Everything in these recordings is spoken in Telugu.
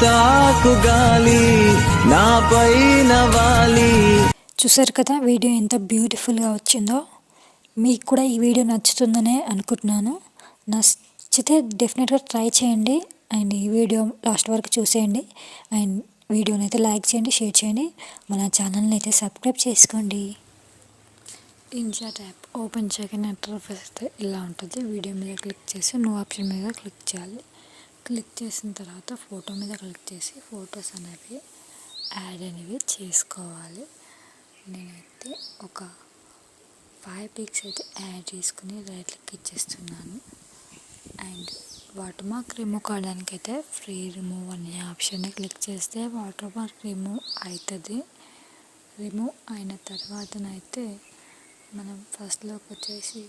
తాకు గాలి నాపైన వాలి. చూసారు కదా వీడియో ఎంత బ్యూటిఫుల్గా వచ్చిందో. మీకు కూడా ఈ వీడియో నచ్చుతుందనే అనుకుంటున్నాను. నచ్చితే డెఫినెట్గా ట్రై చేయండి అండ్ ఈ వీడియో లాస్ట్ వరకు చూసేయండి అండ్ వీడియోని అయితే లైక్ చేయండి, షేర్ చేయండి, మన ఛానల్ని అయితే సబ్స్క్రైబ్ చేసుకోండి. ఇన్షాట్ యాప్ ఓపెన్ చేయగానే ఇంటర్ఫేస్ అయితే ఇలా ఉంటుంది. వీడియో మీద క్లిక్ చేసి నో ఆప్షన్ మీద క్లిక్ చేయాలి. క్లిక్ చేసిన తర్వాత ఫోటో మీద క్లిక్ చేసి ఫొటోస్ అనేవి యాడ్ అనేవి చేసుకోవాలి. నేనైతే ఒక 5 పిక్స్ అయితే యాడ్ చేసుకుని రైట్ క్లిక్ ఇచ్చేస్తున్నాను. అండ్ వాటర్ మార్క్ రిమూవ్ కావడానికి అయితే ఫ్రీ రిమూవ్ అనే ఆప్షన్ని క్లిక్ చేస్తే వాటర్ మార్క్ రిమూవ్ అవుతుంది. రిమూవ్ అయిన తర్వాతనైతే మనం ఫస్ట్లోకి వచ్చేసి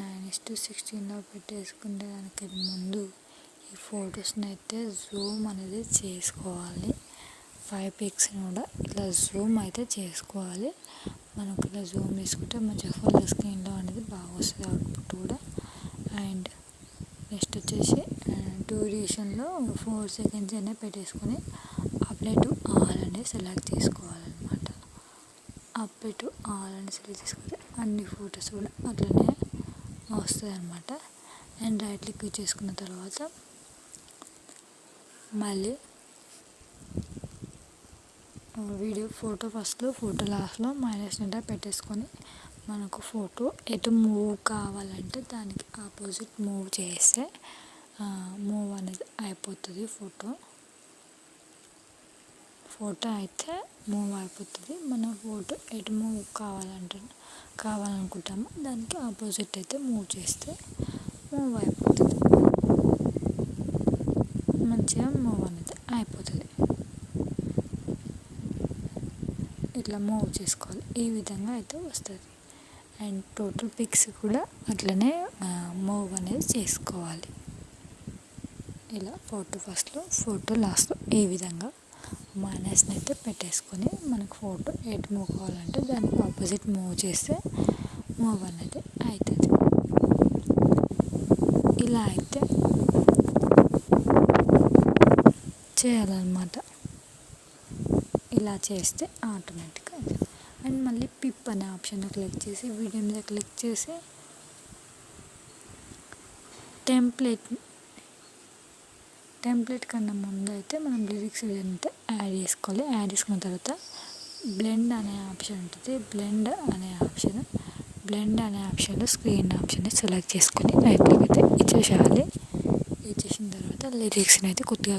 9:16లో పెట్టేసుకుంటే దానికి ముందు ఈ ఫొటోస్ని అయితే జూమ్ అనేది చేసుకోవాలి. 5 పిక్స్ని కూడా ఇట్లా జూమ్ అయితే చేసుకోవాలి. మనకు ఇలా జూమ్ చేసుకుంటే మంచిగా ఫుల్ స్క్రీన్లో అనేది బాగా వస్తుంది అవుట్పుట్ కూడా. అండ్ నెక్స్ట్ వచ్చేసి డ్యూరేషన్లో 4 సెకండ్స్ అయినా పెట్టేసుకొని అప్లై టు ఆల్ అనేది సెలెక్ట్ చేసుకోవాలన్నమాట. అప్లై టు ఆల్ అని సెలెక్ట్ చేసుకుంటే అన్ని ఫొటోస్ కూడా అట్లనే వస్తాయి అన్నమాట. అండ్ రైట్ క్లిక్ చేసుకున్న తర్వాత మళ్ళీ వీడియో ఫోటో ఫస్ట్లో ఫోటో లాస్ట్లో మైనస్ నిండా పెట్టేసుకొని మనకు ఫోటో ఎటు మూవ్ కావాలంటే దానికి ఆపోజిట్ మూవ్ చేస్తే మూవ్ అనేది అయిపోతుంది. ఫోటో అయితే మూవ్ అయిపోతుంది. మన ఫోటో ఎటు మూవ్ కావాలనుకుంటామో దానికి ఆపోజిట్ అయితే మూవ్ చేస్తే మూవ్ అయిపోతుంది. మంచిగా మూవ్ అనేది అయిపోతుంది. ఇట్లా మూవ్ చేసుకోవాలి. ఈ విధంగా అయితే వస్తుంది. అండ్ టోటల్ పిక్స్ కూడా అట్లనే మూవ్ అనేది చేసుకోవాలి. ఇలా ఫోటో ఫస్ట్లో ఫోటో లాస్ట్లో ఈ విధంగా మైనస్ని అయితే పెట్టేసుకొని మనకు ఫోటో ఎటు మూవ్ కావాలంటే దానికి ఆపోజిట్ మూవ్ చేస్తే మూవ్ అనేది అవుతుంది. ఇలా అయితే చేయాలన్నమాట. ఇలా చేస్తే ఆటోమేటిక్గా. అండ్ మళ్ళీ పిప్ అనే ఆప్షన్ క్లిక్ చేసి వీడియో మీద క్లిక్ చేసి టెంప్లెట్ కన్నా ముందు అయితే మనం లిరిక్స్ అంటే యాడ్ చేసుకోవాలి. యాడ్ చేసుకున్న తర్వాత బ్లెండ్ అనే ఆప్షన్ ఉంటుంది. బ్లెండ్ అనే ఆప్షన్లో స్క్రీన్ ఆప్షన్ని సెలెక్ట్ చేసుకొని రైట్ క్లిక్ అయితే ఇచ్చేసేయాలి. ఇచ్చేసిన తర్వాత లిరిక్స్ని అయితే కొద్దిగా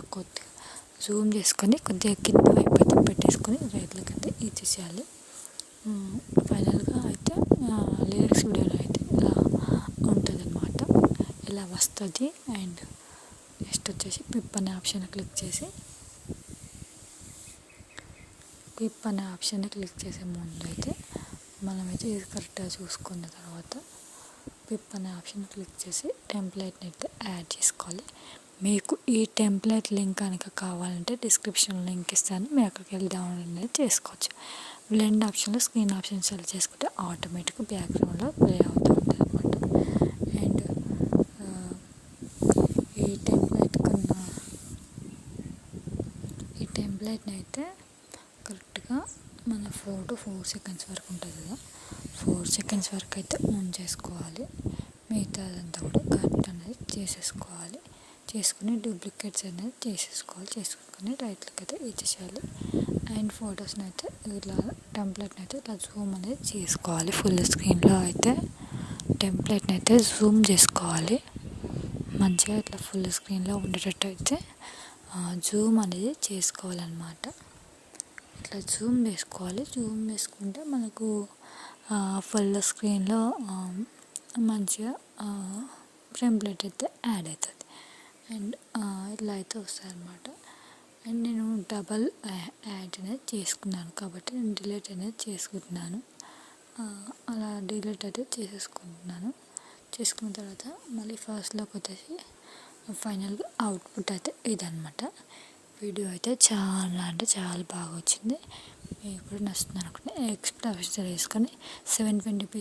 జూమ్ చేసుకొని కొద్దిగా కింద వైపు అయితే పెట్టేసుకొని రైట్ క్లిక్ అయితే ఇచ్చేసేయాలి. ఫైనల్గా అయితే లిరిక్స్ వీడియోలో అయితే ఇలా ఉంటుంది అన్నమాట. ఇలా వస్తుంది. అండ్ నెక్స్ట్ వచ్చేసి పిప్ అనే ఆప్షన్ క్లిక్ చేసి చేసే ముందు అయితే మనమైతే ఇది కరెక్ట్గా చూసుకున్న తర్వాత పిప్ అనే ఆప్షన్ క్లిక్ చేసి టెంప్లెట్ని అయితే యాడ్ చేసుకోవాలి. మీకు ఈ టెంప్లెట్ లింక్ కనుక కావాలంటే డిస్క్రిప్షన్ లింక్ ఇస్తాను. మీరు అక్కడికి వెళ్ళి డౌన్లోడ్ అనేది చేసుకోవచ్చు. బ్లెండ్ ఆప్షన్లో స్క్రీన్ ఆప్షన్ సెలెక్ట్ చేసుకుంటే ఆటోమేటిక్గా బ్యాక్గ్రౌండ్లో ప్లే అవుతూ ఉంటుంది అన్నమాట. అండ్ ఈ టెంప్లెట్ని అయితే కరెక్ట్గా మన ఫోటో 4 సెకండ్స్ వరకు ఉంటుంది కదా, 4 సెకండ్స్ వరకు అయితే ఆన్ చేసుకోవాలి. మిగతాదంతా కూడా కట్ అనేది చేసేసుకోవాలి. చేసుకుని డూప్లికేట్స్ అనేది చేసుకొని రైట్ క్లిక్ అయితే ఇచ్చేసేయాలి. అండ్ ఫొటోస్ని అయితే ఇట్లా టెంప్లెట్ని అయితే ఇట్లా జూమ్ అనేది చేసుకోవాలి. ఫుల్ స్క్రీన్లో అయితే టెంప్లెట్ని అయితే జూమ్ చేసుకోవాలి. మంచిగా ఇట్లా ఫుల్ స్క్రీన్లో ఉండేటట్టు అయితే జూమ్ అనేది చేసుకోవాలన్నమాట. ఇట్లా జూమ్ చేసుకోవాలి. జూమ్ చేసుకుంటే మనకు ఫుల్ స్క్రీన్లో మంచిగా టెంప్లెట్ అయితే యాడ్ అవుతుంది. అండ్ ఇలా అయితే వస్తుంది అన్నమాట. అండ్ నేను డబల్ యాడ్ అనేది చేసుకున్నాను కాబట్టి నేను డిలీట్ అనేది చేసుకుంటున్నాను. అలా డిలీట్ అయితే చేసుకున్న తర్వాత మళ్ళీ ఫస్ట్లోకి వచ్చేసి ఫైనల్గా అవుట్పుట్ అయితే ఇదన్నమాట. వీడియో అయితే చాలా అంటే చాలా బాగా వచ్చింది. మీకు కూడా నచ్చుతుంది అనుకుంటే ఎక్స్ట్రా వేసుకొని 720p